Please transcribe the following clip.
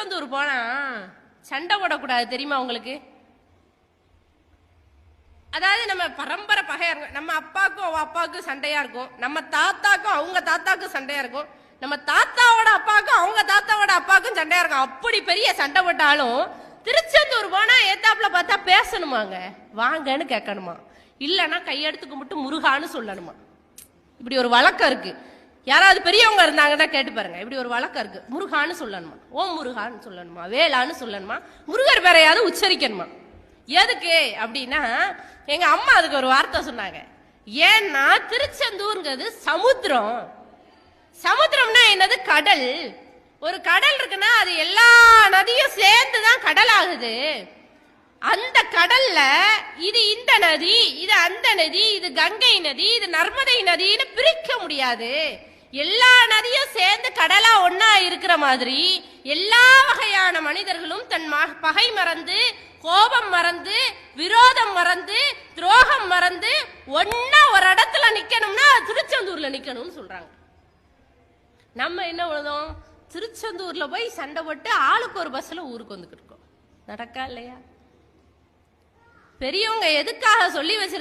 திருச்செந்தூர் போனா சண்டை போடக்கூடாது தெரியுமா உங்களுக்கு? அதாவது நம்ம பரம்பரை பகையா இருக்கும். நம்ம அப்பாவுக்கும் அவ அப்பாவுக்கும் சண்டையா இருக்கும், நம்ம தாத்தாக்கும் அவங்க தாத்தாக்கும் சண்டையா இருக்கும், நம்ம தாத்தாவோட அப்பாவுக்கும் அவங்க தாத்தாவோட அப்பாவுக்கும் சண்டையா இருக்கும். அப்படி பெரிய சண்டை போட்டாலும் திருச்செந்தூர் போனா ஏத்தாப்புல பார்த்தா பேசணுமாங்க, வாங்கன்னு கேட்கணுமா, இல்லைன்னா கையெடுத்து கும்பிட்டு முருகான்னு சொல்லணுமா. இப்படி ஒரு வழக்கம் இருக்கு. யாராவது பெரியவங்க இருந்தாங்கன்னா கேட்டு பாருங்க. இப்படி ஒரு வழக்கம் இருக்கு. முருகான்னு சொல்லணுமா, ஓம் முருகான்னு சொல்லணுமா, வேளான்னு சொல்லணுமா, முருகர் பேரையாவது உச்சரிக்கணுமா. எதுக்கு அப்படின்னா எங்க அம்மா அதுக்கு ஒரு வார்த்தை சொன்னாங்க. ஏன்னா திருச்செந்தூர்ங்கிறது சமுத்திரம். சமுத்திரம்னா என்னது? கடல். ஒரு கடல் இருக்குன்னா அது எல்லா நதியும் சேர்ந்துதான் கடல் ஆகுது. அந்த கடல்ல இது இந்த நதி, இது அந்த நதி, இது கங்கை நதி, இது நர்மதை நதின்னு பிரிக்க முடியாது. எல்லா நதியும் சேர்ந்து கடலா ஒன்னா இருக்கிற மாதிரி எல்லா வகையான மனிதர்களும் தன் பகை மறந்து, கோபம் மறந்து, விரோதம் மறந்து, துரோகம் மறந்து ஒன்னா ஒரு இடத்துல நிக்கணும்னா திருச்செந்தூர்ல நிக்கணும்னு சொல்றாங்க. நம்ம என்ன பண்ணுதோம்? திருச்செந்தூர்ல போய் சண்டை போட்டு ஆளுக்கு ஒரு பஸ்ல ஊருக்கு வந்துட்டு இருக்கோம். நடக்கா இல்லையா? பெரியவங்க எதுக்காக சொல்லி வச்சிருக்க